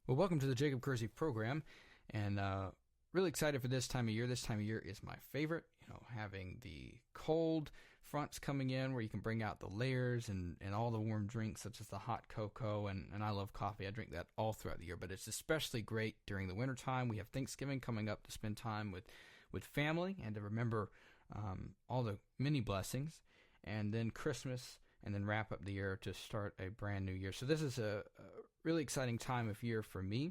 Well, welcome to the Jacob Kersey program, and really excited for this time of year. This time of year is my favorite. Having the cold fronts coming in where you can bring out the layers and all the warm drinks such as the hot cocoa, and I love coffee. I drink that all throughout the year, but it's especially great during the wintertime. We have Thanksgiving coming up to spend time with family and to remember all the many blessings, and then Christmas, and then wrap up the year to start a brand new year. So this is a really exciting time of year for me.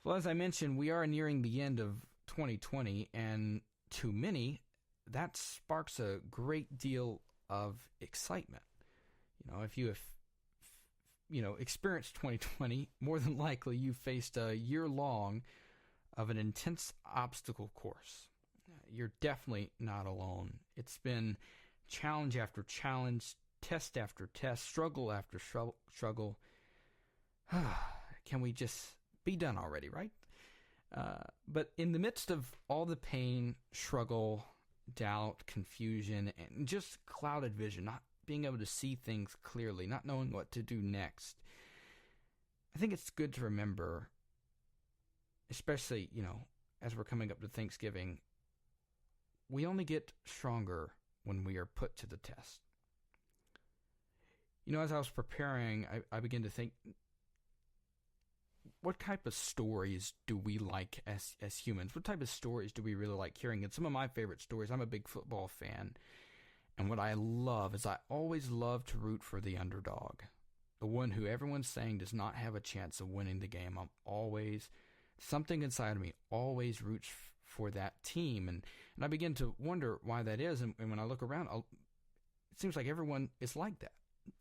Well, as I mentioned, we are nearing the end of 2020, and to many, that sparks a great deal of excitement. If you have, experienced 2020, more than likely you faced a year long of an intense obstacle course. You're definitely not alone. It's been challenge after challenge, test after test, struggle after struggle. Can we just be done already, right? But in the midst of all the pain, struggle, doubt, confusion, and just clouded vision, not being able to see things clearly, not knowing what to do next, I think it's good to remember, especially, as we're coming up to Thanksgiving, we only get stronger when we are put to the test. As I was preparing, I began to think, what type of stories do we like as humans? What type of stories do we really like hearing? And some of my favorite stories, I'm a big football fan, and what I love is I always love to root for the underdog, the one who everyone's saying does not have a chance of winning the game. Something inside of me always roots for that team, and I begin to wonder why that is, and when I look around, it seems like everyone is like that.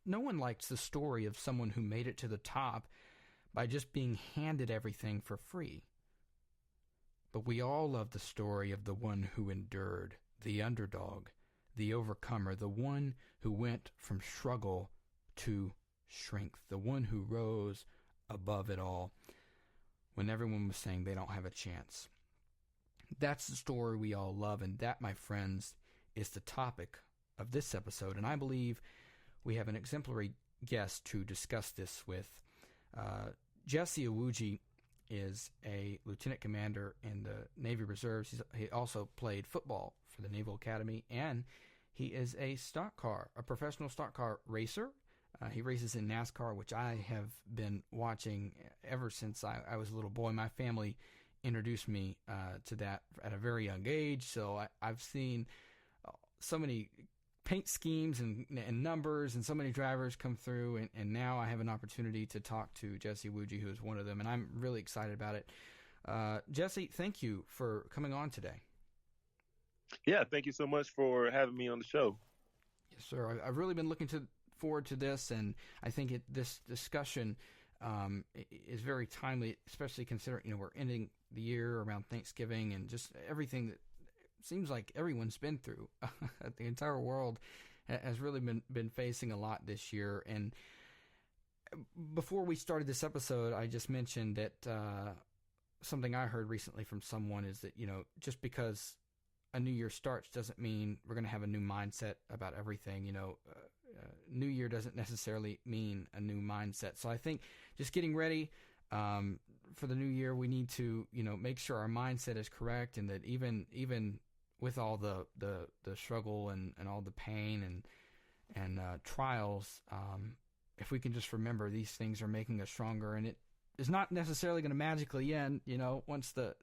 No one likes the story of someone who made it to the top by just being handed everything for free. But we all love the story of the one who endured, the underdog, the overcomer, the one who went from struggle to strength, the one who rose above it all when everyone was saying they don't have a chance. That's the story we all love, and that, my friends, is the topic of this episode. And I believe we have an exemplary guest to discuss this with. Jesse Iwuji is a lieutenant commander in the Navy Reserves. He also played football for the Naval Academy, and he is a professional stock car racer. He races in NASCAR, which I have been watching ever since I was a little boy. My family introduced me to that at a very young age, so I've seen so many paint schemes and numbers and so many drivers come through, and now I have an opportunity to talk to Jesse Iwuji, who is one of them, and I'm really excited about it. Jesse, thank you for coming on today. Yeah, thank you so much for having me on the show. Yes, sir. I've really been looking forward to this, and I think this discussion is very timely, especially considering we're ending the year around Thanksgiving and just everything that seems like everyone's been through. The entire world has really been facing a lot this year. And before we started this episode, I just mentioned that something I heard recently from someone is that, just because a new year starts doesn't mean we're going to have a new mindset about everything. New year doesn't necessarily mean a new mindset. So I think just getting ready for the new year, we need to, make sure our mindset is correct, and that even with all the struggle and all the pain and trials, if we can just remember these things are making us stronger, and it is not necessarily going to magically end, once the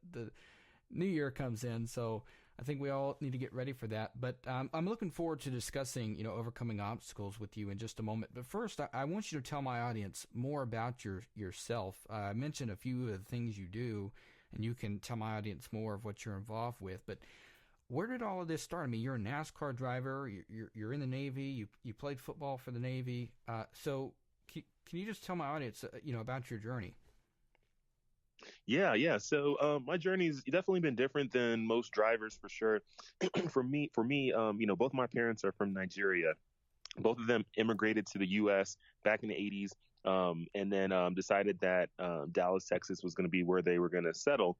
new year comes in. So I think we all need to get ready for that. But I'm looking forward to discussing, overcoming obstacles with you in just a moment. But first, I want you to tell my audience more about yourself. I mentioned a few of the things you do, and you can tell my audience more of what you're involved with. But where did all of this start? I mean, you're a NASCAR driver. You're in the Navy. You played football for the Navy. So can you just tell my audience, about your journey? Yeah. So my journey's definitely been different than most drivers, for sure. For me, both my parents are from Nigeria. Both of them immigrated to the U.S. back in the 80s, and then decided that Dallas, Texas was going to be where they were going to settle.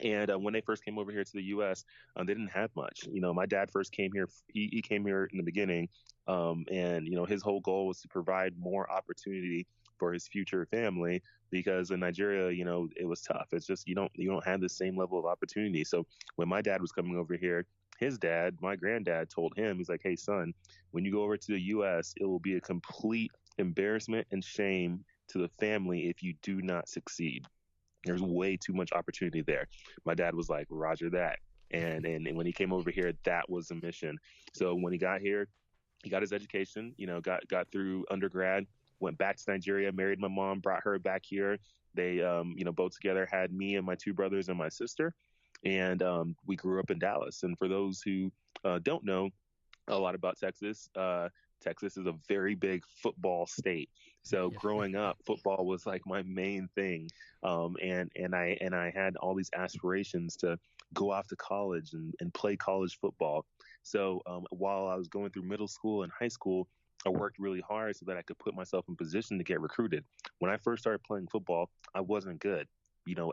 And when they first came over here to the U.S., they didn't have much. My dad first came here. He came here in the beginning, and his whole goal was to provide more opportunity for his future family, because in Nigeria, it was tough. It's just you don't have the same level of opportunity. So when my dad was coming over here, his dad, my granddad, told him, he's like, "Hey, son, when you go over to the U.S., it will be a complete embarrassment and shame to the family if you do not succeed. There's way too much opportunity there." My dad was like, "Roger that." And when he came over here, that was a mission. So when he got here, he got his education, got through undergrad, went back to Nigeria, married my mom, brought her back here. They, both together had me and my two brothers and my sister. And we grew up in Dallas. And for those who don't know a lot about Texas, Texas is a very big football state. So Yeah. growing up, football was like my main thing, and I had all these aspirations to go off to college and play college football. So while I was going through middle school and high school, I worked really hard so that I could put myself in position to get recruited. When I first started playing football, I wasn't good.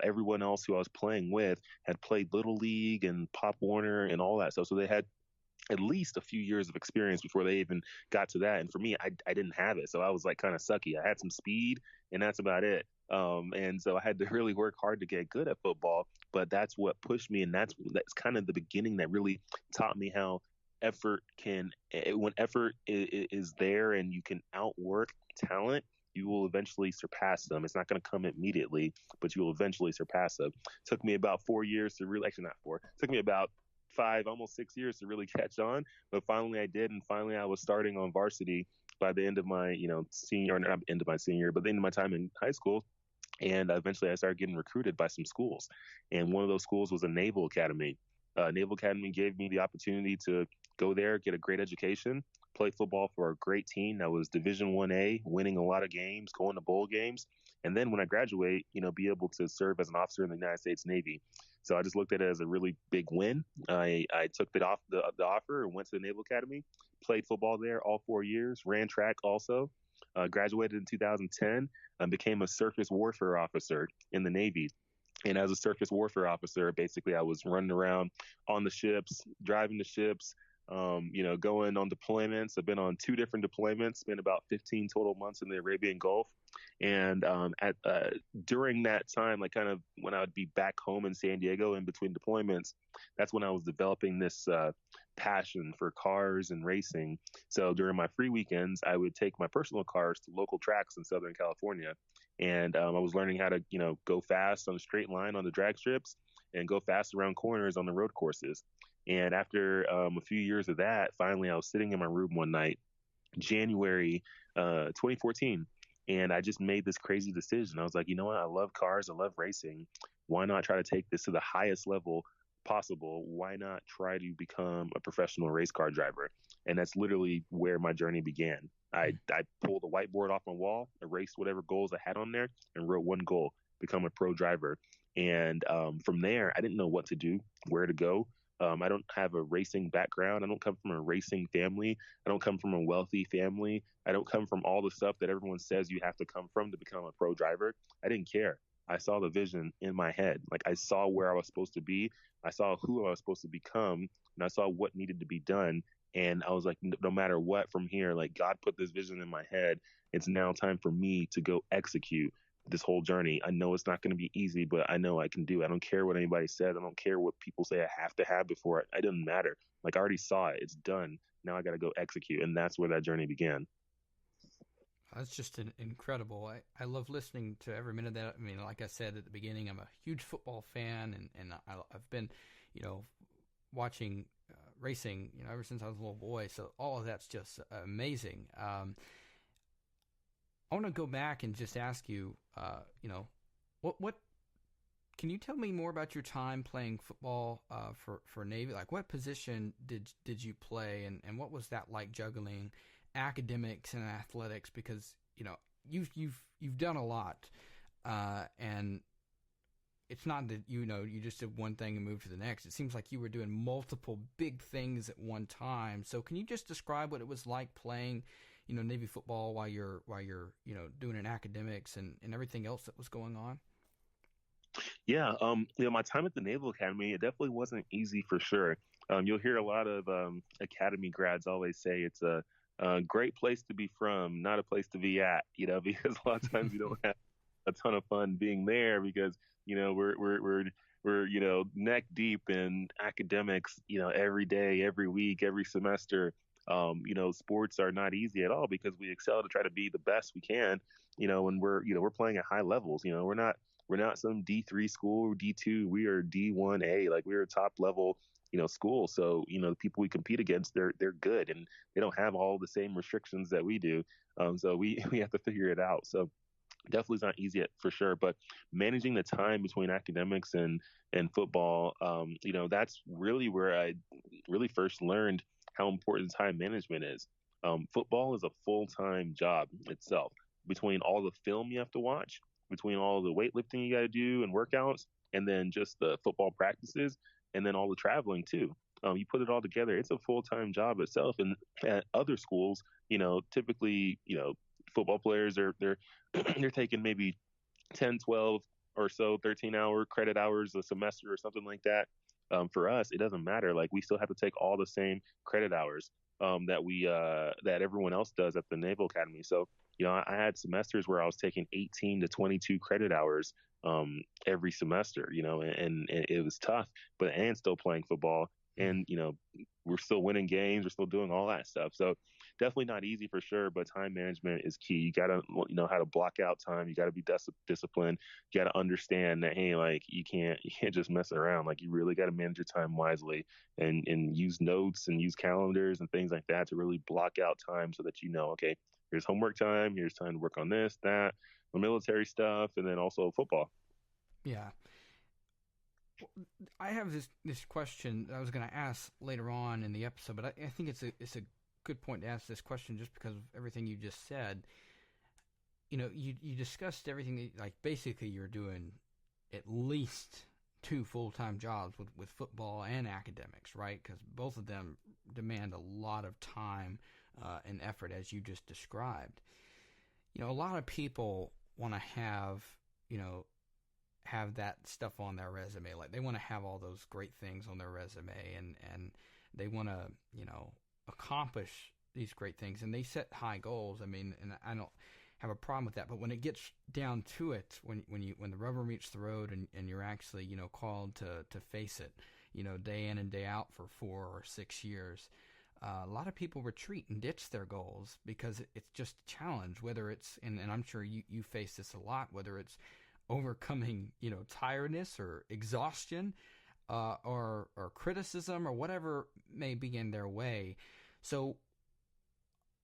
Everyone else who I was playing with had played Little League and Pop Warner and all that stuff. So they had at least a few years of experience before they even got to that. And for me, I didn't have it. So I was like kind of sucky. I had some speed and that's about it. And so I had to really work hard to get good at football, but that's what pushed me. And that's kind of the beginning that really taught me how when effort is there and you can outwork talent, you will eventually surpass them. It's not going to come immediately, but you will eventually surpass them. Took me about 4 years to really, actually not four, took me about 5, almost 6 years to really catch on. But finally I did. And finally I was starting on varsity by the end of my, senior, or not end of my senior, but the end of my time in high school. And eventually I started getting recruited by some schools. And one of those schools was a Naval Academy. Naval Academy gave me the opportunity to go there, get a great education, play football for a great team that was Division 1A, winning a lot of games, going to bowl games. And then when I graduate, be able to serve as an officer in the United States Navy. So I just looked at it as a really big win. I took the offer and went to the Naval Academy, played football there all 4 years, ran track also, graduated in 2010, and became a surface warfare officer in the Navy. And as a surface warfare officer, basically I was running around on the ships, driving the ships, going on deployments. I've been on 2 different deployments, spent about 15 total months in the Arabian Gulf. And during that time, like kind of when I would be back home in San Diego in between deployments, that's when I was developing this passion for cars and racing. So during my free weekends, I would take my personal cars to local tracks in Southern California. And I was learning how to, go fast on a straight line on the drag strips and go fast around corners on the road courses. And after a few years of that, finally, I was sitting in my room one night, January 2014, and I just made this crazy decision. I was like, you know what? I love cars. I love racing. Why not try to take this to the highest level possible? Why not try to become a professional race car driver? And that's literally where my journey began. I pulled a whiteboard off my wall, erased whatever goals I had on there, and wrote one goal: become a pro driver. And from there, I didn't know what to do, where to go. I don't have a racing background. I don't come from a racing family. I don't come from a wealthy family. I don't come from all the stuff that everyone says you have to come from to become a pro driver. I didn't care. I saw the vision in my head. Like I saw where I was supposed to be. I saw who I was supposed to become, and I saw what needed to be done. And I was like, no matter what from here, like God put this vision in my head. It's now time for me to go execute this whole journey. I know it's not going to be easy, but I know I can do it. I don't care what anybody says. I don't care what people say I have to have before it. It doesn't matter. Like I already saw it. It's done. Now I got to go execute. And that's where that journey began. That's just incredible. I love listening to every minute of that. I mean, like I said at the beginning, I'm a huge football fan, and I've been, watching racing, ever since I was a little boy. So all of that's just amazing. I want to go back and just ask you, what can you tell me more about your time playing football for Navy? Like, what position did you play, and what was that like, juggling academics and athletics? Because you've done a lot, and it's not that you just did one thing and moved to the next. It seems like you were doing multiple big things at one time. So can you just describe what it was like playing Navy football while you're doing an academics and everything else that was going on? Yeah, my time at the Naval Academy, it definitely wasn't easy for sure. You'll hear a lot of academy grads always say it's a Great place to be from, not a place to be at, because a lot of times you don't have a ton of fun being there because, we're neck deep in academics, every day, every week, every semester. Sports are not easy at all because we excel to try to be the best we can, and we're playing at high levels. We're not some D3 school or D2. We are D1A. Like we're a top level, school. So, the people we compete against, they're good and they don't have all the same restrictions that we do. So we we have to figure it out. So definitely is not easy for sure, but managing the time between academics and football, that's really where I really first learned how important time management is. Football is a full-time job itself. Between all the film you have to watch, between all the weightlifting you got to do and workouts, and then just the football practices, and then all the traveling too. You put it all together, it's a full-time job itself. And at other schools, typically, football players are they're they're taking maybe 10, 12 or so 13-hour credit hours a semester or something like that. For us, it doesn't matter. Like we still have to take all the same credit hours that everyone else does at the Naval Academy. So I had semesters where I was taking 18 to 22 credit hours every semester. And it was tough, but and still playing football, and we're still winning games, we're still doing all that stuff. So definitely not easy for sure, but time management is key. You got to know how to block out time. You got to be disciplined. You got to understand that, hey, like you can't just mess around. Like you really got to manage your time wisely, and use notes and use calendars and things like that to really block out time so that okay, here's homework time, here's time to work on this, that, the military stuff, and then also football. Yeah. I have this question that I was going to ask later on in the episode, but I think it's a good point to ask this question just because of everything you just said. You discussed everything, like basically you're doing at least two full-time jobs with football and academics, right? Because both of them demand a lot of time and effort, as you just described. A lot of people want to have that stuff on their resume. Like they want to have all those great things on their resume, and they want to, accomplish these great things, and they set high goals. I mean, and I don't have a problem with that, but when it gets down to it, when the rubber meets the road and you're actually, called to face it, day in and day out for 4 or 6 years, a lot of people retreat and ditch their goals because it's just a challenge, whether it's, and I'm sure you face this a lot, whether it's overcoming, tiredness or exhaustion, or criticism or whatever may be in their way. So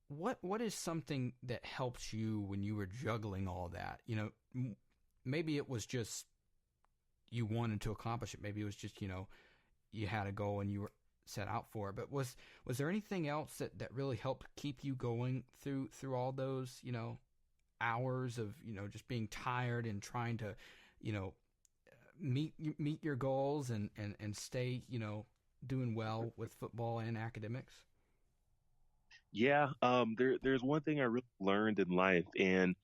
what is something that helps you when you were juggling all that? Maybe it was just you wanted to accomplish it. Maybe it was just, you had a goal and you were set out for it. But was there anything else that really helped keep you going through all those, hours of, just being tired and trying to, meet your goals and stay, doing well with football and academics? Yeah, there's one thing I really learned in life, and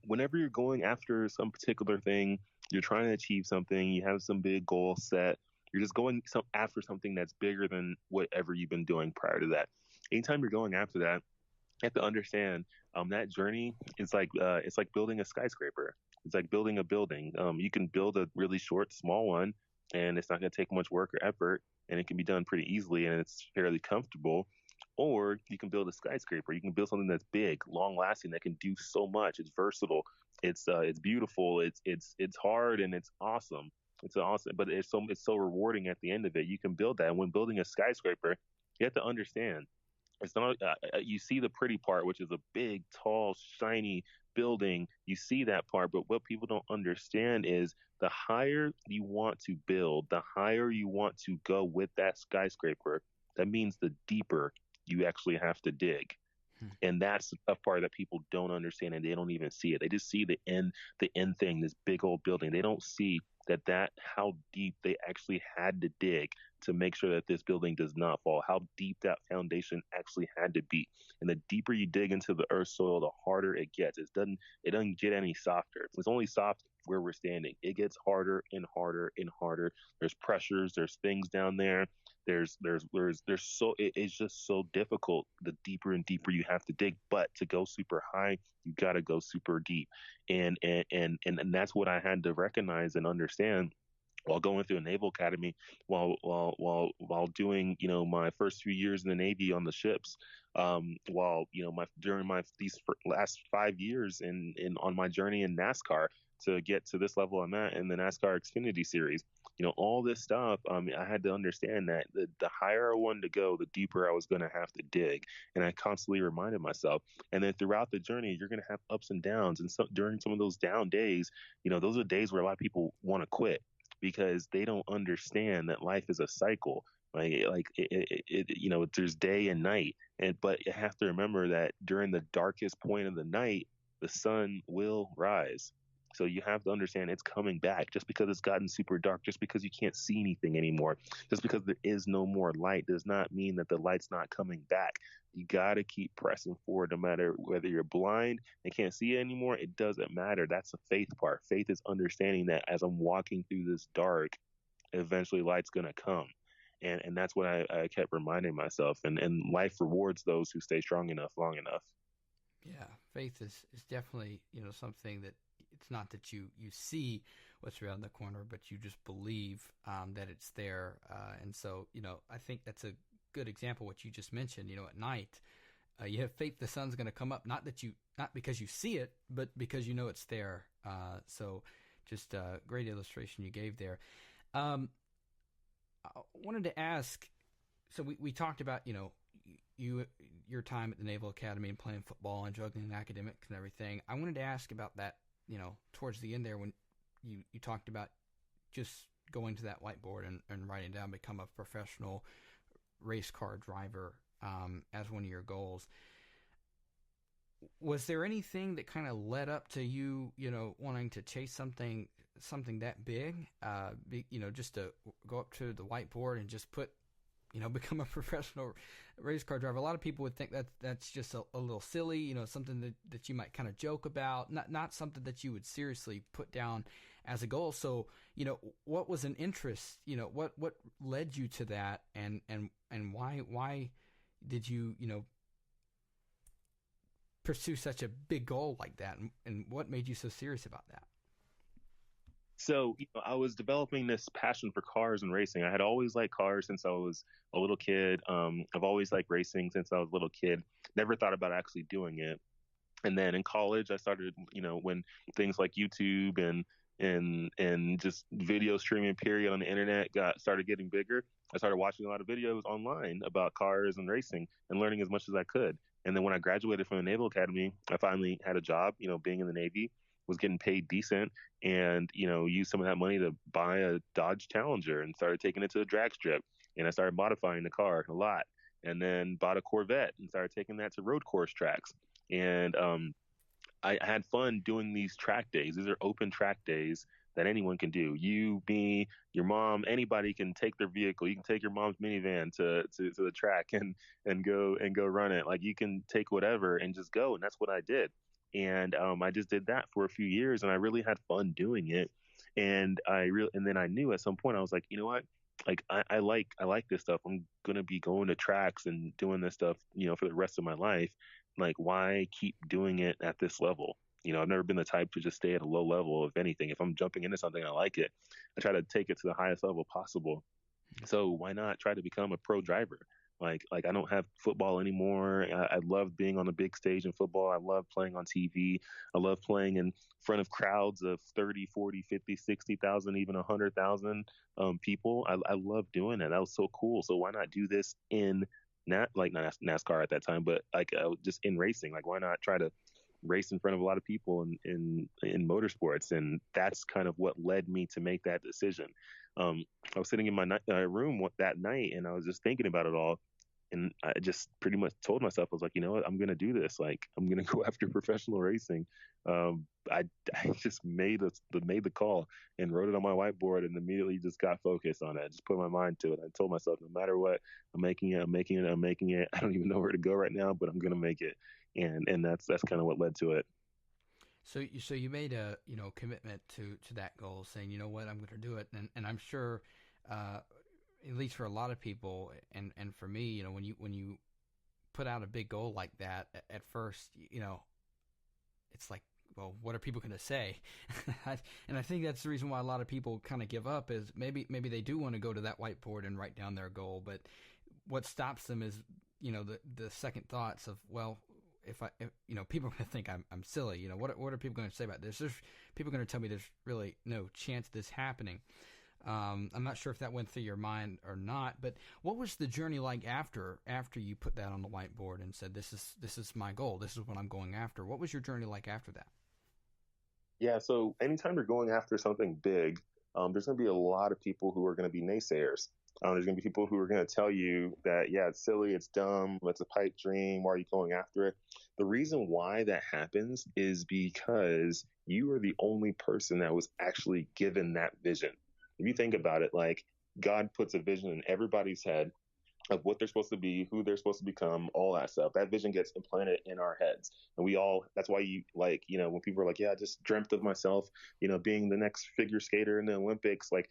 whenever you're going after some particular thing, you're trying to achieve something, you have some big goal set, you're just going after something that's bigger than whatever you've been doing prior to that. Anytime you're going after that, you have to understand that journey is like it's like building a skyscraper. It's like building a building. You can build a really short, small one, and it's not going to take much work or effort, and it can be done pretty easily, and it's fairly comfortable. Or you can build a skyscraper. You can build something that's big, long lasting, that can do so much. It's versatile. It's beautiful. It's hard and it's awesome. It's awesome, but it's so rewarding at the end of it. You can build that. And when building a skyscraper, you have to understand it's not you see the pretty part, which is a big, tall, shiny building. You see that part, but what people don't understand is the higher you want to build, the higher you want to go with that skyscraper. That means the deeper you actually have to dig. And that's the tough part that people don't understand, and they don't even see it. They just see the end thing, this big old building. They don't see that how deep they actually had to dig to make sure that this building does not fall, how deep that foundation actually had to be. And the deeper you dig into the earth soil, the harder it gets. It doesn't get any softer. It's only soft where we're standing. It gets harder and harder and harder. There's pressures, there's things down there. It's just so difficult the deeper and deeper you have to dig. But to go super high, you got to go super deep. And that's what I had to recognize and understand while going through a Naval Academy, while doing my first few years in the Navy on the ships, while during my these last 5 years in on my journey in NASCAR to get to this level I'm at in the NASCAR Xfinity Series. All this stuff, I had to understand that the higher I wanted to go, the deeper I was going to have to dig. And I constantly reminded myself. And then throughout the journey, you're going to have ups and downs. And so during some of those down days, those are days where a lot of people want to quit because they don't understand that life is a cycle. There's day and night. But you have to remember that during the darkest point of the night, the sun will rise. So you have to understand it's coming back. Just because it's gotten super dark, just because you can't see anything anymore, just because there is no more light does not mean that the light's not coming back. You got to keep pressing forward no matter whether you're blind and can't see it anymore. It doesn't matter. That's the faith part. Faith is understanding that as I'm walking through this dark, eventually light's going to come. And that's what I kept reminding myself. And life rewards those who stay strong enough, long enough. Yeah, faith is definitely, something that it's not that you see what's around the corner, but you just believe that it's there. And so, I think that's a good example, what you just mentioned. At night, you have faith the sun's going to come up, not because you see it, but because it's there. So just a great illustration you gave there. I wanted to ask, so we talked about, your time at the Naval Academy and playing football and juggling academics and everything. I wanted to ask about that, towards the end there when you talked about just going to that whiteboard and writing down, become a professional race car driver as one of your goals. Was there anything that kind of led up to you, wanting to chase something that big, just to go up to the whiteboard and just put, become a professional race car driver? A lot of people would think that that's just a little silly, something that you might kind of joke about, not something that you would seriously put down as a goal. So, what was an interest, what led you to that, and why did you, pursue such a big goal like that, and what made you so serious about that? So, I was developing this passion for cars and racing. I had always liked cars since I was a little kid. I've always liked racing since I was a little kid. Never thought about actually doing it. And then in college, I started, when things like YouTube and just video streaming period on the internet started getting bigger. I started watching a lot of videos online about cars and racing and learning as much as I could. And then when I graduated from the Naval Academy, I finally had a job, being in the Navy, was getting paid decent, and used some of that money to buy a Dodge Challenger and started taking it to the drag strip. And I started modifying the car a lot, and then bought a Corvette and started taking that to road course tracks. And I had fun doing these track days. These are open track days that anyone can do. You, me, your mom, anybody can take their vehicle. You can take your mom's minivan to the track and go run it. Like, you can take whatever and just go. And that's what I did. And I just did that for a few years, and I really had fun doing it. And then I knew at some point I was like, you know what? Like, I like this stuff. I'm gonna be going to tracks and doing this stuff, for the rest of my life. Like, why keep doing it at this level? I've never been the type to just stay at a low level of anything. If I'm jumping into something, I like it, I try to take it to the highest level possible. So why not try to become a pro driver? Like I don't have football anymore. I love being on the big stage in football. I love playing on TV. I love playing in front of crowds of 30, 40, 50, 60,000, even 100,000 people. I love doing that. That was so cool. So why not do this in not NASCAR at that time, but just in racing? Like, why not try to race in front of a lot of people in motorsports? And that's kind of what led me to make that decision. I was sitting in my room that night, and I was just thinking about it all. And I just pretty much told myself, I was like, you know what, I'm gonna do this. Like, I'm gonna go after professional racing. Um, I, I just made the call and wrote it on my whiteboard and immediately just got focused on it. I just put my mind to it. I told myself, no matter what, I'm making it. I'm making it. I'm making it. I don't even know where to go right now, but I'm gonna make it. And that's kind of what led to it. So you made a commitment to that goal, saying, you know what, I'm going to do it, and I'm sure, at least for a lot of people, and for me, when you put out a big goal like that, at first, it's like, well, what are people going to say? And I think that's the reason why a lot of people kind of give up, is maybe they do want to go to that whiteboard and write down their goal, but what stops them is the second thoughts of, well, if people are going to think I'm silly. What are people going to say about this? There's people going to tell me there's really no chance of this happening. I'm not sure if that went through your mind or not, but what was the journey like after you put that on the whiteboard and said, this is my goal, this is what I'm going after? What was your journey like after that? Yeah. So anytime you're going after something big, there's going to be a lot of people who are going to be naysayers. There's going to be people who are going to tell you that, yeah, it's silly, it's dumb, it's a pipe dream. Why are you going after it? The reason why that happens is because you are the only person that was actually given that vision. If you think about it, like, God puts a vision in everybody's head of what they're supposed to be, who they're supposed to become, all that stuff. That vision gets implanted in our heads. And we all, that's why when people are like, yeah, I just dreamt of myself, being the next figure skater in the Olympics, like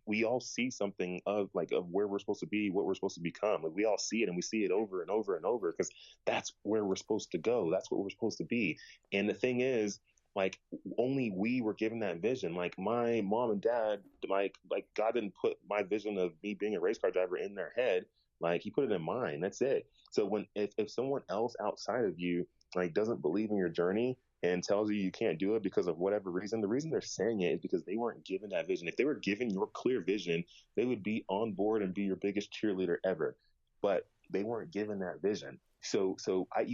we all see something of where we're supposed to be, what we're supposed to become. Like, we all see it, and we see it over and over and over, because that's where we're supposed to go. That's what we're supposed to be. And the thing is, like, only we were given that vision. Like, my mom and dad, like God didn't put my vision of me being a race car driver in their head. Like, he put it in mine. That's it. So if someone else outside of you, like, doesn't believe in your journey and tells you you can't do it because of whatever reason, the reason they're saying it is because they weren't given that vision. If they were given your clear vision, they would be on board and be your biggest cheerleader ever. But they weren't given that vision. You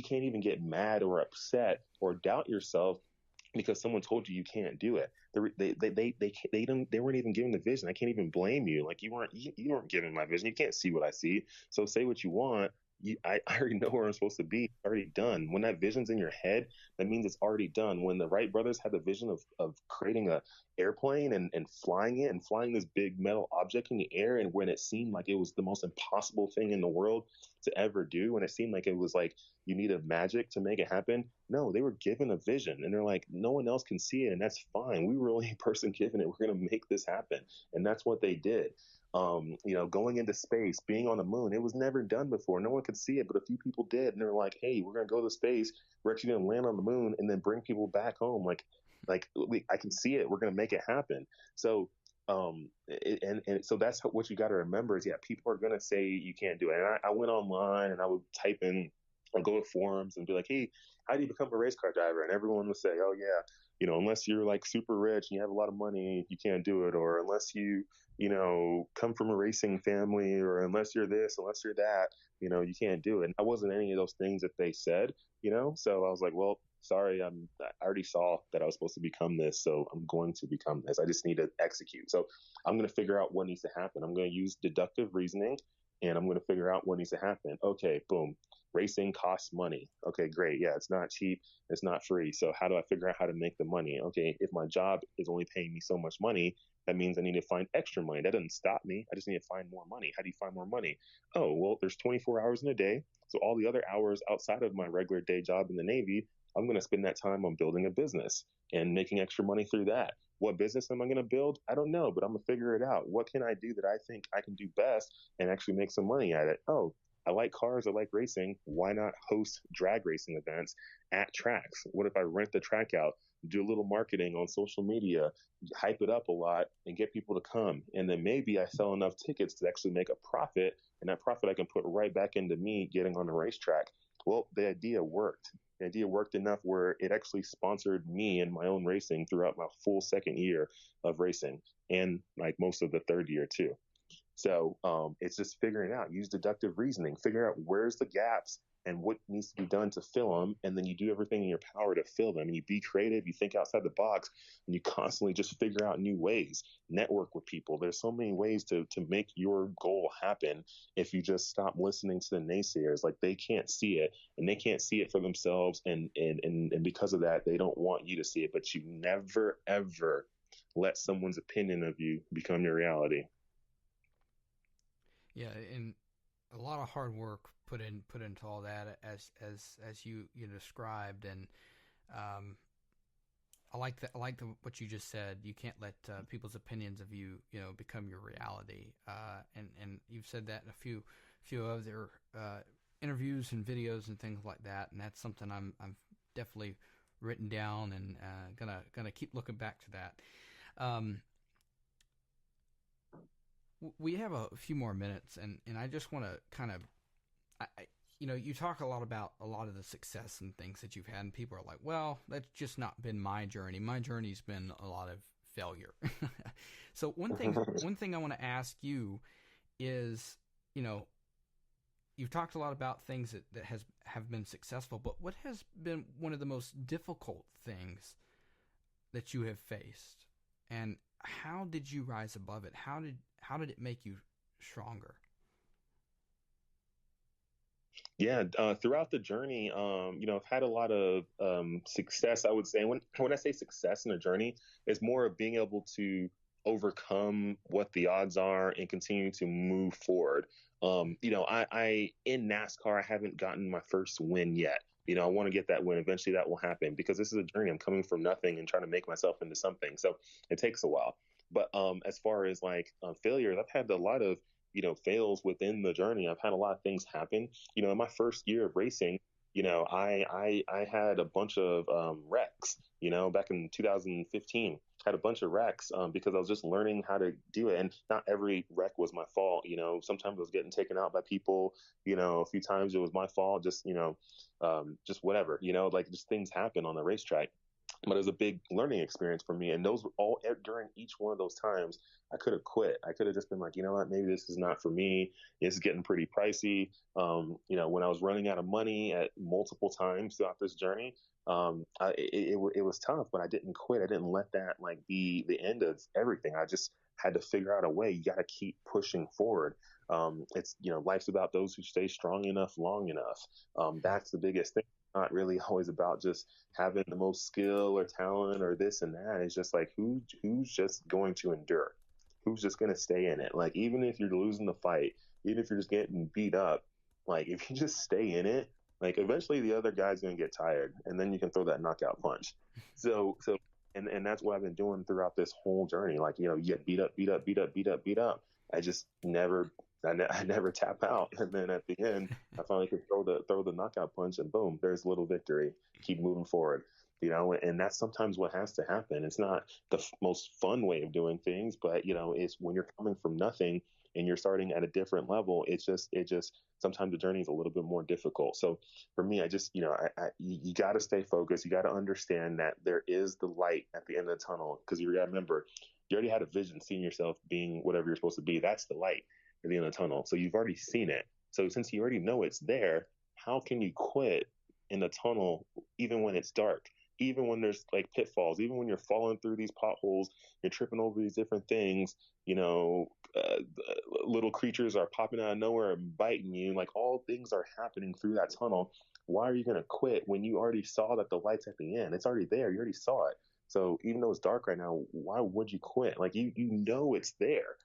can't even get mad or upset or doubt yourself because someone told you you can't do it. They weren't even given the vision. I can't even blame you. Like, you weren't given my vision. You can't see what I see. So say what you want. I already know where I'm supposed to be. It's already done. When that vision's in your head, that means it's already done. When the Wright brothers had the vision of creating a airplane and flying it, and flying this big metal object in the air, and when it seemed like it was the most impossible thing in the world to ever do, and it seemed like it was like you needed magic to make it happen. No, they were given a vision, and they're like, no one else can see it, and that's fine. We were the only person given it. We're going to make this happen. And that's what they did. Going into space, being on the moon, it was never done before. No one could see it, but a few people did. And they're like, hey, we're going to go to space. We're actually going to land on the moon and then bring people back home. I can see it. We're going to make it happen. So, so that's what you got to remember is, yeah, people are going to say you can't do it. And I went online and I would type in, or go to forums and be like, hey, how do you become a race car driver? And everyone would say, oh yeah, unless you're like super rich and you have a lot of money, you can't do it. Or unless you come from a racing family, or unless you're this, unless you're that, you can't do it. And I wasn't any of those things that they said, so I was like, well, sorry, I already saw that I was supposed to become this, so I'm going to become this. I just need to execute. So I'm going to figure out what needs to happen. I'm going to use deductive reasoning, and I'm going to figure out what needs to happen. Okay, boom. Racing costs money. Okay, great. Yeah, it's not cheap. It's not free. So how do I figure out how to make the money? Okay, if my job is only paying me so much money, that means I need to find extra money. That doesn't stop me. I just need to find more money. How do you find more money? Oh, well, there's 24 hours in a day. So all the other hours outside of my regular day job in the Navy, I'm going to spend that time on building a business and making extra money through that. What business am I going to build? I don't know, but I'm going to figure it out. What can I do that I think I can do best and actually make some money at it? Oh, I like cars. I like racing. Why not host drag racing events at tracks? What if I rent the track out, do a little marketing on social media, hype it up a lot, and get people to come? And then maybe I sell enough tickets to actually make a profit, and that profit I can put right back into me getting on the racetrack. Well, the idea worked. The idea worked enough where it actually sponsored me and my own racing throughout my full second year of racing, and like most of the third year too. So it's just figuring out, use deductive reasoning, figure out where's the gaps and what needs to be done to fill them. And then you do everything in your power to fill them. And you be creative, you think outside the box, and you constantly just figure out new ways, network with people. There's so many ways to make your goal happen if you just stop listening to the naysayers. Like, they can't see it, and they can't see it for themselves. And because of that, they don't want you to see it. But you never, ever let someone's opinion of you become your reality. Yeah, and a lot of hard work put into all that, as you described. And um, I like that. I like what you just said. You can't let people's opinions of you, become your reality. And you've said that in a few other interviews and videos and things like that. And that's something I'm definitely written down, and gonna keep looking back to that. We have a few more minutes, and I just want to kind of, you talk a lot about a lot of the success and things that you've had, and people are like, well, that's just not been my journey. My journey's been a lot of failure. So one thing I want to ask you is, you've talked a lot about things that have been successful, but what has been one of the most difficult things that you have faced, and how did you rise above it? How did it make you stronger? Yeah, throughout the journey, I've had a lot of success. I would say, when I say success in a journey, it's more of being able to overcome what the odds are and continue to move forward. I in NASCAR, I haven't gotten my first win yet. I want to get that win. Eventually, that will happen, because this is a journey. I'm coming from nothing and trying to make myself into something. So it takes a while. But as far as like failures, I've had a lot of fails within the journey. I've had a lot of things happen. In my first year of racing, I had a bunch of wrecks. Back in 2015, had a bunch of wrecks because I was just learning how to do it, and not every wreck was my fault. Sometimes I was getting taken out by people. A few times it was my fault. Just whatever. Like, just things happen on the racetrack. But it was a big learning experience for me. And those were all during each one of those times. I could have quit. I could have just been like, you know what, maybe this is not for me. It's getting pretty pricey. When I was running out of money at multiple times throughout this journey, it was tough, but I didn't quit. I didn't let that like be the end of everything. I just had to figure out a way. You got to keep pushing forward. Life's about those who stay strong enough, long enough. That's the biggest thing. Not really always about just having the most skill or talent or this and that. It's just like, who's just going to endure, who's just going to stay in it. Like, even if you're losing the fight, even if you're just getting beat up, like, if you just stay in it, like, eventually the other guy's going to get tired, and then you can throw that knockout punch. And that's what I've been doing throughout this whole journey. Like, you get beat up. I never tap out, and then at the end, I finally could throw the knockout punch, and boom, there's a little victory. Keep moving forward, and that's sometimes what has to happen. It's not the most fun way of doing things, but it's when you're coming from nothing and you're starting at a different level. It just sometimes the journey is a little bit more difficult. So for me, I just you got to stay focused. You got to understand that there is the light at the end of the tunnel, because you got to remember, you already had a vision, seeing yourself being whatever you're supposed to be. That's the light at the end of the tunnel. So you've already seen it. So since you already know it's there, how can you quit in the tunnel even when it's dark, even when there's like pitfalls, even when you're falling through these potholes, you're tripping over these different things, little creatures are popping out of nowhere and biting you. Like, all things are happening through that tunnel. Why are you going to quit when you already saw that the light's at the end? It's already there. You already saw it. So even though it's dark right now, why would you quit? Like, you know it's there.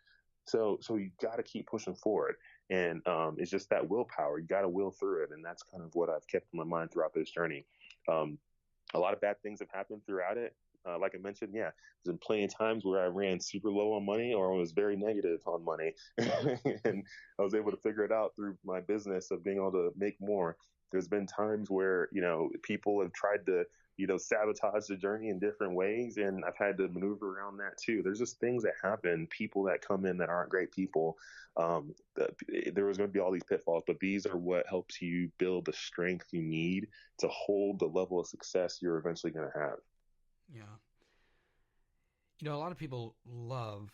So you got to keep pushing forward, and it's just that willpower. You got to will through it, and that's kind of what I've kept in my mind throughout this journey. A lot of bad things have happened throughout it. Like I mentioned, yeah, there's been plenty of times where I ran super low on money, or I was very negative on money, and I was able to figure it out through my business of being able to make more. There's been times where people have tried to sabotage the journey in different ways, and I've had to maneuver around that too. There's just things that happen, people that come in that aren't great people. There was going to be all these pitfalls, but these are what helps you build the strength you need to hold the level of success you're eventually going to have. Yeah. A lot of people love,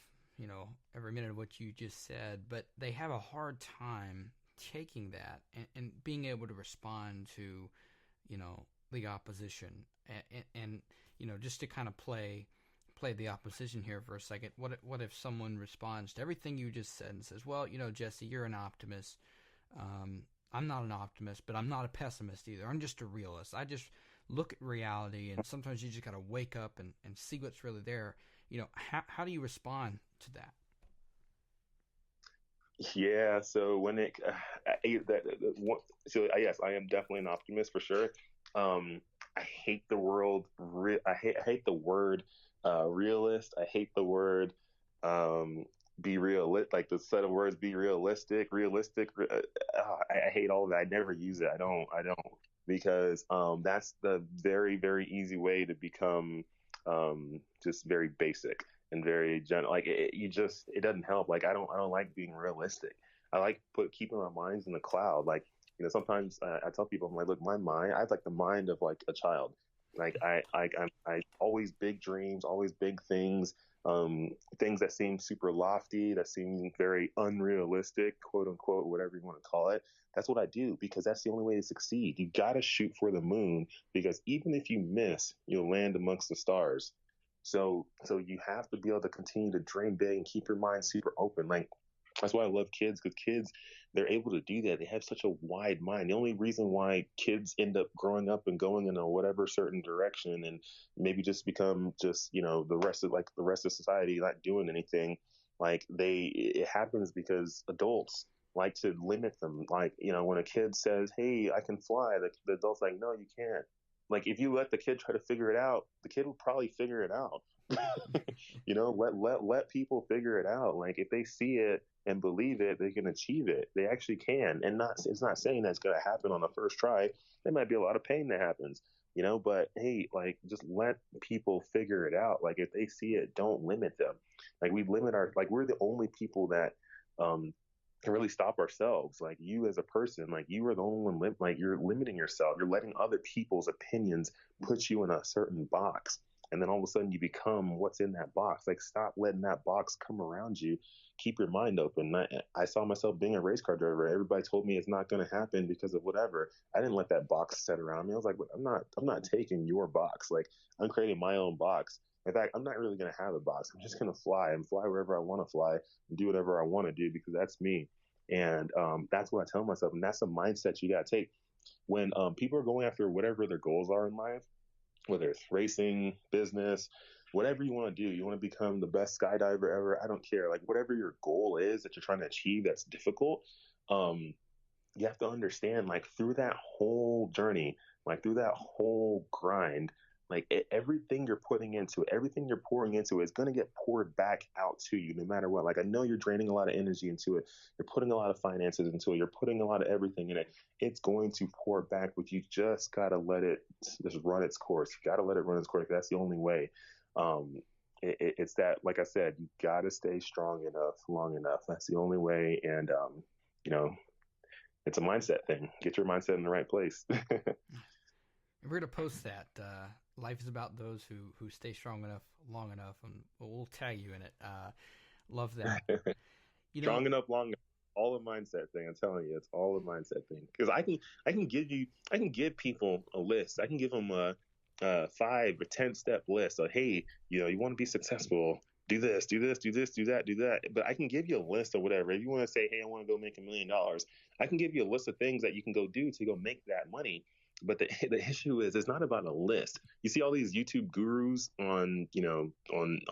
every minute of what you just said, but they have a hard time taking that and being able to respond to, the opposition. Just to kind of play the opposition here for a second. What if someone responds to everything you just said and says, well, Jesse, you're an optimist. I'm not an optimist, but I'm not a pessimist either. I'm just a realist. I just look at reality, and sometimes you just got to wake up and see what's really there. How do you respond to that? Yeah, so when yes, I am definitely an optimist for sure. I hate the world. I hate the word realist. I hate the word be realistic. Like the set of words, be realistic, realistic. I hate all of that. I never use it. I don't because that's the very very easy way to become just very basic and very general. Like it doesn't help. Like I don't like being realistic. I like keeping our minds in the cloud. Like sometimes I tell people, I'm like, look, my mind, I have like the mind of like a child. Like I always big dreams, always big things, things that seem super lofty, that seem very unrealistic, quote unquote, whatever you want to call it. That's what I do because that's the only way to succeed. You got to shoot for the moon because even if you miss, you'll land amongst the stars. So you have to be able to continue to dream big and keep your mind super open. Like that's why I love kids because kids, they're able to do that. They have such a wide mind. The only reason why kids end up growing up and going in a whatever certain direction and maybe just become just, the rest of society not doing anything, it happens because adults like to limit them. Like, when a kid says, hey, I can fly, the adult's like, no, you can't. Like if you let the kid try to figure it out, the kid will probably figure it out. Let people figure it out. Like if they see it and believe it, they can achieve it. They actually can. And it's not saying that's going to happen on the first try. There might be a lot of pain that happens, but hey, like just let people figure it out. Like if they see it, don't limit them. Like we're the only people that can really stop ourselves. Like you as a person, like you are the only one, like you're limiting yourself. You're letting other people's opinions put you in a certain box. And then all of a sudden you become what's in that box. Like stop letting that box come around you. Keep your mind open. I saw myself being a race car driver. Everybody told me it's not going to happen because of whatever. I didn't let that box set around me. I was like, I'm not taking your box. Like I'm creating my own box. In fact, I'm not really going to have a box. I'm just going to fly and fly wherever I want to fly and do whatever I want to do because that's me. And that's what I tell myself. And that's the mindset you got to take when people are going after whatever their goals are in life, whether it's racing, business, whatever you want to do. You want to become the best skydiver ever. I don't care. Like whatever your goal is that you're trying to achieve that's difficult. You have to understand like through that whole journey, like through that whole grind, like everything you're putting into it, everything you're pouring into it is going to get poured back out to you no matter what. Like I know you're draining a lot of energy into it. You're putting a lot of finances into it. You're putting a lot of everything in it. It's going to pour back, but you just got to let it just run its course. You got to let it run its course. That's the only way. It's that, like I said, you got to stay strong enough, long enough. That's the only way. And, it's a mindset thing. Get your mindset in the right place. We're going to post that. Life is about those who stay strong enough, long enough, and we'll tag you in it. Love that. Strong enough, long enough. All a mindset thing. I'm telling you, it's all a mindset thing. Because I can give people a list. I can give them a 5 or 10 step list of, hey, you want to be successful, do this, do this, do this, do that, do that. But I can give you a list of whatever. If you want to say, hey, I want to go make $1 million, I can give you a list of things that you can go do to go make that money. But the issue is, it's not about a list. You see all these YouTube gurus on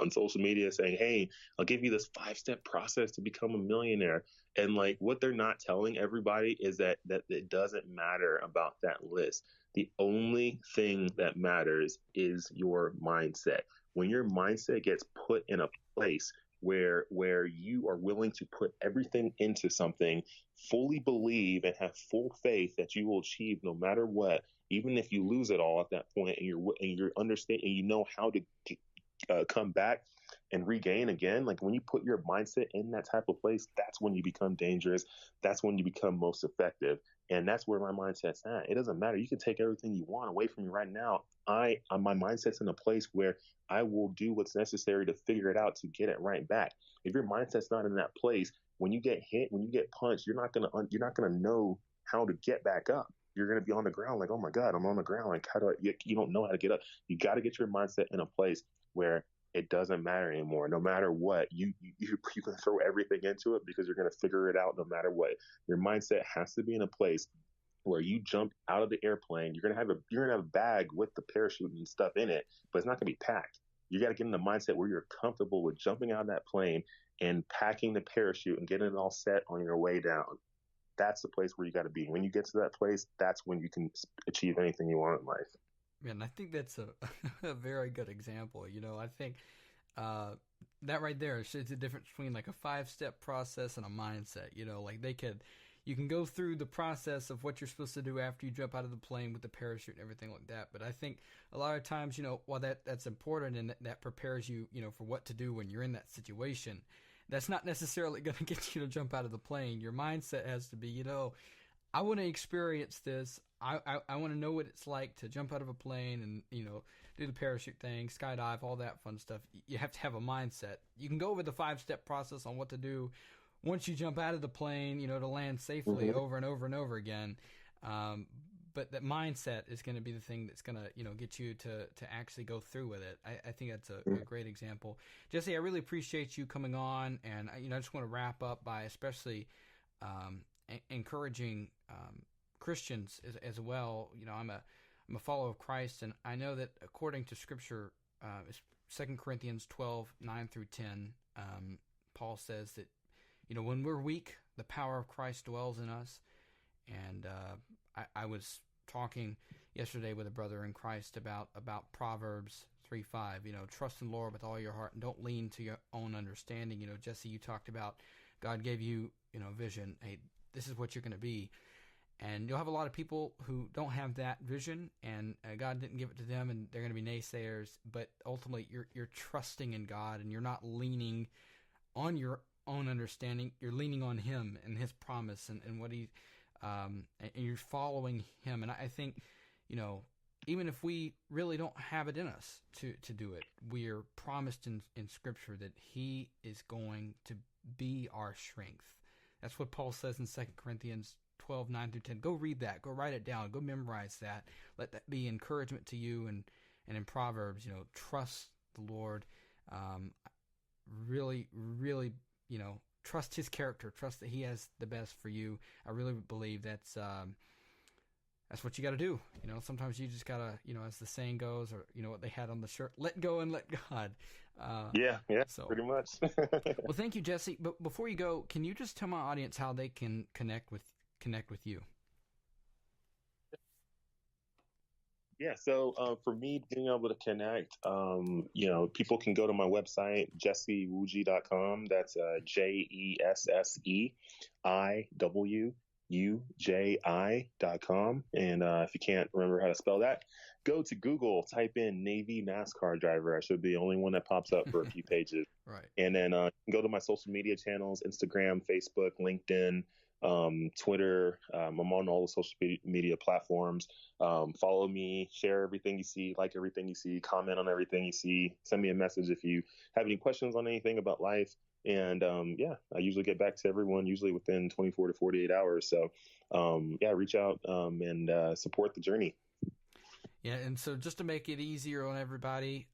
social media saying, hey, I'll give you this 5-step process to become a millionaire. And like what they're not telling everybody is that it doesn't matter about that list. The only thing that matters is your mindset. When your mindset gets put in a place where you are willing to put everything into something, fully believe and have full faith that you will achieve no matter what, even if you lose it all at that point, and you're understanding, you know how to come back and regain again. Like when you put your mindset in that type of place, that's when you become dangerous. That's when you become most effective. And that's where my mindset's at. It doesn't matter. You can take everything you want away from me right now. My mindset's in a place where I will do what's necessary to figure it out to get it right back. If your mindset's not in that place, when you get hit, when you get punched, you're not gonna know how to get back up. You're gonna be on the ground like, oh my God, I'm on the ground. Like, how do you don't know how to get up. You got to get your mindset in a place where it doesn't matter anymore. No matter what, you can throw everything into it because you're going to figure it out no matter what. Your mindset has to be in a place where you jump out of the airplane. You're going to have a bag with the parachute and stuff in it, but it's not going to be packed. You got to get in the mindset where you're comfortable with jumping out of that plane and packing the parachute and getting it all set on your way down. That's the place where you got to be. When you get to that place, that's when you can achieve anything you want in life. Man, I think that's a very good example. I think that right there shows the difference between like a 5-step process and a mindset. Like you can go through the process of what you're supposed to do after you jump out of the plane with the parachute and everything like that. But I think a lot of times, while that's important and that prepares you, for what to do when you're in that situation, that's not necessarily going to get you to jump out of the plane. Your mindset has to be, I want to experience this. I want to know what it's like to jump out of a plane and, do the parachute thing, skydive, all that fun stuff. You have to have a mindset. You can go over the 5-step process on what to do once you jump out of the plane, to land safely over and over and over again. But that mindset is going to be the thing that's going to, get you to actually go through with it. I think that's a great example. Jesse, I really appreciate you coming on. And, I just want to wrap up by especially encouraging Christians as well. I'm a follower of Christ, and I know that according to Scripture, 2 Corinthians 12:9-10, Paul says that, when we're weak, the power of Christ dwells in us. And I was talking yesterday with a brother in Christ about Proverbs 3:5. Trust in the Lord with all your heart and don't lean to your own understanding. Jesse, you talked about God gave you, vision. Hey, this is what you're going to be. And you'll have a lot of people who don't have that vision, and God didn't give it to them, and they're going to be naysayers. But ultimately, you're trusting in God, and you're not leaning on your own understanding. You're leaning on Him and His promise, and what He, and you're following Him. And I think, even if we really don't have it in us to do it, we are promised in Scripture that He is going to be our strength. That's what Paul says in 2 Corinthians 12:9-10. Go read that. Go write it down. Go memorize that. Let that be encouragement to you. And in Proverbs, trust the Lord. Really, really, trust His character. Trust that He has the best for you. I really believe that's what you got to do. Sometimes you just got to, as the saying goes, or what they had on the shirt, let go and let God. Yeah, so, pretty much. Well, thank you, Jesse. But before you go, can you just tell my audience how they can connect with you? Yeah, so for me, being able to connect, people can go to my website, jesseiwuji.com. That's JESSEIWUJI.com. And if you can't remember how to spell that, go to Google, type in Navy NASCAR driver. I should be the only one that pops up for a few pages. Right. And then go to my social media channels, Instagram, Facebook, LinkedIn, Twitter. I'm on all the social media platforms. Follow me, share everything you see, like everything you see, comment on everything you see, send me a message if you have any questions on anything about life. And I usually get back to everyone usually within 24 to 48 hours. So reach out and support the journey. Yeah, and so just to make it easier on everybody,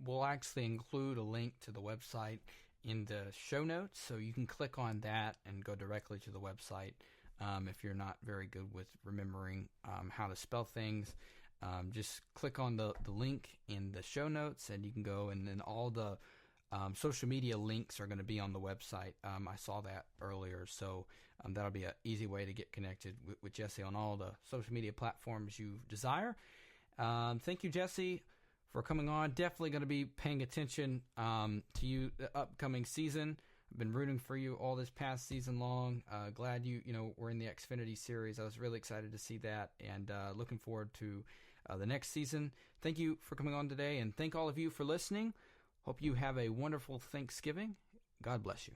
we'll actually include a link to the website in the show notes, so you can click on that and go directly to the website. If you're not very good with remembering how to spell things, just click on the link in the show notes, and you can go, and then all the social media links are going to be on the website. I saw that earlier, so that'll be an easy way to get connected with Jesse on all the social media platforms you desire. Thank you, Jesse, for coming on. Definitely going to be paying attention to you the upcoming season. I've been rooting for you all this past season long. Glad you were in the Xfinity series. I was really excited to see that, and looking forward to the next season. Thank you for coming on today, and thank all of you for listening. Hope you have a wonderful Thanksgiving. God bless you.